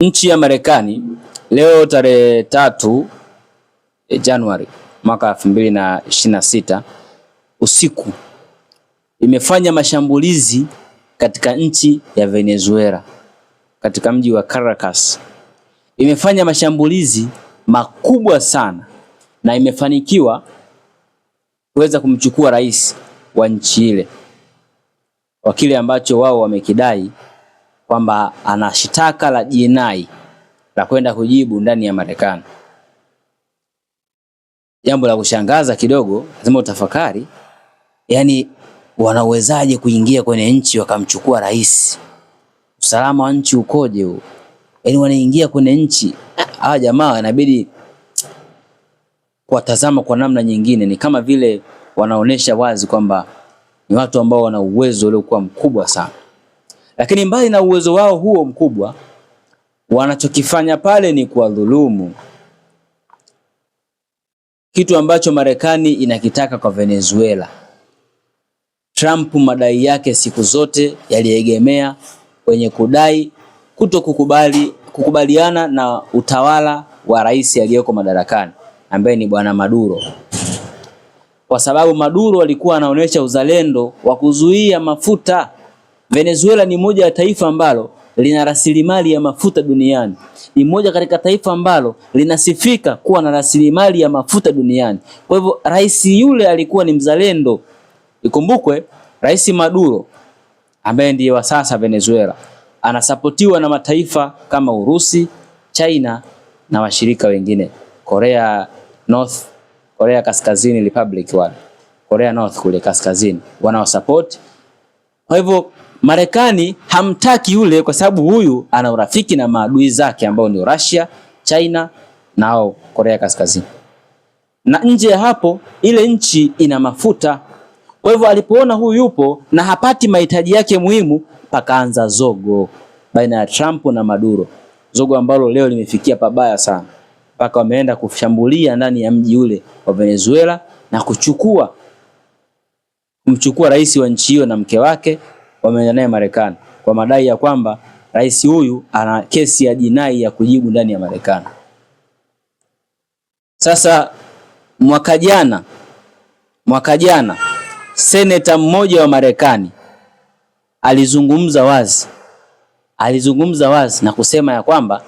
Nchi ya Marekani leo tarehe 3 Januari mwaka 2026 usiku imefanya mashambulizi katika nchi ya Venezuela, katika mji wa Caracas. Imefanya mashambulizi makubwa sana na imefanikiwa kuweza kumchukua rais wa nchi ile kwa kile ambacho wao wamekidai kwamba ana shitaka la jinai la kwenda kujibu ndani ya Marekani. Jambo la kushangaza kidogo, lazima utafakari, yani wanawezaje kuingia kwenye nchi wakamchukua rais? Usalama wa nchi ukoje huo? Yani wanaingia kwenye nchi, hawa jamaa inabidi kuwatazama kwa namna nyingine. Ni kama vile wanaonesha wazi kwamba ni watu ambao wana uwezo uliokuwa mkubwa sana. Lakini mbali na uwezo wao huo mkubwa, wanachokifanya pale ni kuwadhulumu, kitu ambacho Marekani inakitaka kwa Venezuela. Trump madai yake siku zote yaliegemea kwenye kudai kukubaliana na utawala wa rais aliyeko madarakani ambaye ni bwana Maduro, kwa sababu Maduro alikuwa anaonyesha uzalendo wa kuzuia mafuta. Venezuela ni moja ya taifa ambalo lina rasilimali ya mafuta duniani. Ni moja katika taifa ambalo linasifika kuwa na rasilimali ya mafuta duniani. Kwa hivyo rais yule alikuwa ni mzalendo. Ikumbukwe Rais Maduro ambaye ndiye wa sasa Venezuela anasapotiwa na mataifa kama Urusi, China na washirika wengine. Korea Kaskazini Republic wale. Korea North kule kaskazini wanaosupport. Kwa hivyo Marekani hamtaki yule kwa sababu huyu ana urafiki na maadui zake ambao ni Russia, China na Korea Kaskazini. Na nje ya hapo ile nchi ina mafuta. Kwa hivyo alipoona huyu yupo na hapati mahitaji yake muhimu, pakaanza zogo baina ya Trump na Maduro. Zogo ambalo leo limefikia pabaya sana. Paka wameenda kushambulia ndani ya mji ule wa Venezuela na kumchukua rais wa nchi hiyo na mke wake, wameenda naye Marekani kwa madai ya kwamba rais huyu ana kesi ya jinai ya kujibu ndani ya Marekani. Sasa mwaka jana seneta mmoja wa Marekani alizungumza wazi na kusema ya kwamba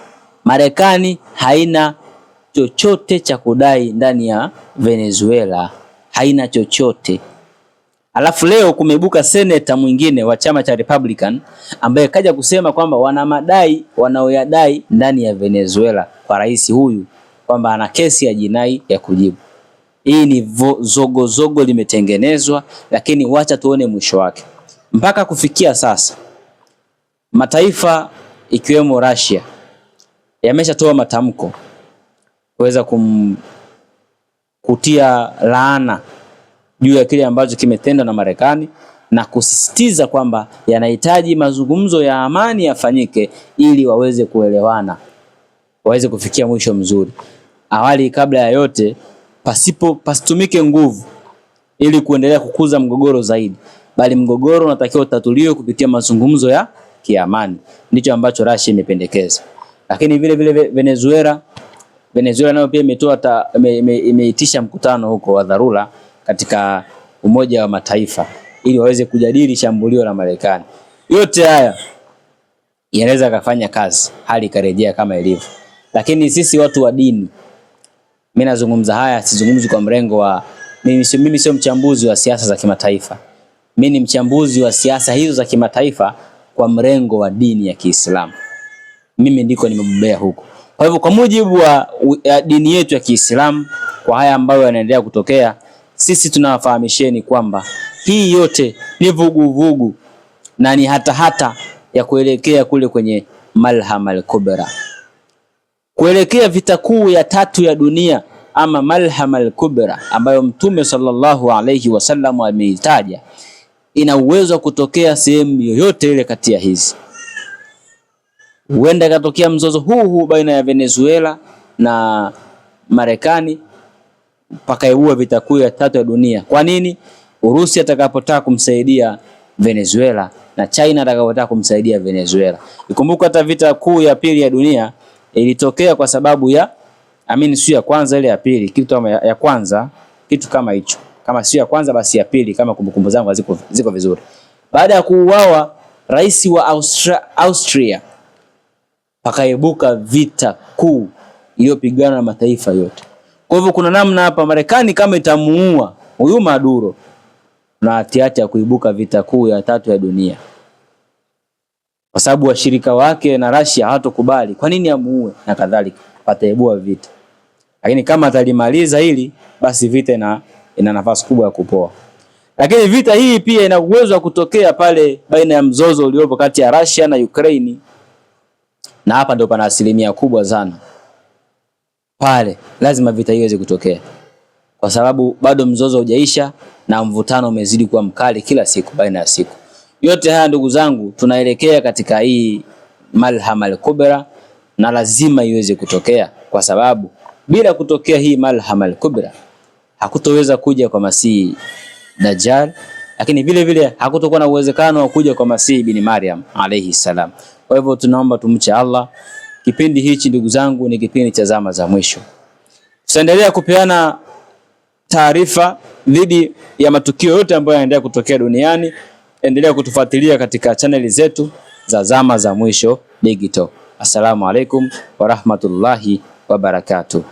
Marekani haina chochote cha kudai ndani ya Venezuela, haina chochote. Alafu leo kumeibuka seneta mwingine wa chama cha Republican ambaye kaja kusema kwamba wana madai wanaoyadai ndani ya Venezuela kwa rais huyu kwamba ana kesi ya jinai ya kujibu. Hii ni zogo limetengenezwa, lakini wacha tuone mwisho wake. Mpaka kufikia sasa mataifa ikiwemo Russia yameshatoa matamko kuweza kutia laana juu ya kile ambacho kimetendwa na Marekani na kusisitiza kwamba yanahitaji mazungumzo ya amani yafanyike ili waweze kuelewana, waweze kufikia mwisho mzuri. Awali kabla ya yote pasitumike nguvu ili kuendelea kukuza mgogoro zaidi, bali mgogoro unatakiwa utatuliwe kupitia mazungumzo ya kiamani. Ndicho ambacho Russia imependekeza. Lakini vile Venezuela nayo pia imeitisha mkutano huko wa dharura katika Umoja wa Mataifa ili waweze kujadili shambulio la Marekani. Yote haya yanaweza kufanya kazi, hali ikarejea kama ilivyo. Lakini sisi watu wa dini, mimi nazungumza haya, sizungumzi kwa mrengo wa mimi sio mchambuzi wa siasa za kimataifa. Mimi ni mchambuzi wa siasa hizo za kimataifa kwa mrengo wa dini ya Kiislamu. Mimi ndiko nimebobea huko. Kwa hivyo kwa mujibu wa dini yetu ya Kiislamu, kwa haya ambayo yanaendelea kutokea, sisi tunawafahamisheni kwamba hii yote ni vuguvugu na ni hata ya kuelekea kule kwenye Malham al-Kubra, kuelekea vita kuu ya 3 ya dunia ama Malham al-Kubra ambayo Mtume sallallahu alayhi wasallam ameitaja. Ina uwezo wa kutokea sehemu yoyote ile kati ya hizi. Huenda katokea mzozo huu baina ya Venezuela na Marekani mpaka iwe vita kuu ya 3 ya dunia. Kwa nini? Urusi atakapotaka kumsaidia Venezuela na China atakapotaka kumsaidia Venezuela. Ikumbuka hata vita kuu ya pili ya dunia ilitokea kwa sababu ya sio ya kwanza, ile ya pili, kitu kama ya kwanza, kitu kama hicho. Kama sio ya kwanza basi ya pili, kama kumbukumbu zangu ziko vizuri. Baada ya kuuawa rais wa Austria, pakaibuka vita kuu iliyopigana na mataifa yote. Kwa hivyo kuna namna hapa Marekani kama itamuua huyu Maduro, na hatihati ya kuibuka vita kuu ya 3 ya dunia, kwa sababu washirika wake na Russia hawatokubali. Kwa nini amuue na kadhalika, pataibua vita. Lakini kama atalimaliza hili, basi vita ina nafasi kubwa ya kupoa. Lakini vita hii pia ina uwezo wa kutokea pale baina ya mzozo uliopo kati ya Russia na Ukraine, na hapa ndio pana asilimia kubwa sana pale lazima vita hiyo iweze kutokea, kwa sababu bado mzozo hujaisha na mvutano umezidi kuwa mkali kila siku baina ya siku. Yote haya ndugu zangu, tunaelekea katika hii malhama al-kubra, na lazima iweze kutokea, kwa sababu bila kutokea hii malhama al-kubra hakutoweza kuja kwa Masihi Dajjal, lakini vile vile hakutokuwa na uwezekano wa kuja kwa Masihi ibn Maryam alayhi salam. Kwa hivyo tunaomba tumche Allah. Kipindi hichi ndugu zangu ni kipindi cha zama za mwisho. Tutaendelea kupeana taarifa dhidi ya matukio yote ambayo yanaendelea kutokea duniani. Endelea kutufuatilia katika chaneli zetu za Zama za Mwisho Digital. Assalamu alaikum wa rahmatullahi wa barakatuh.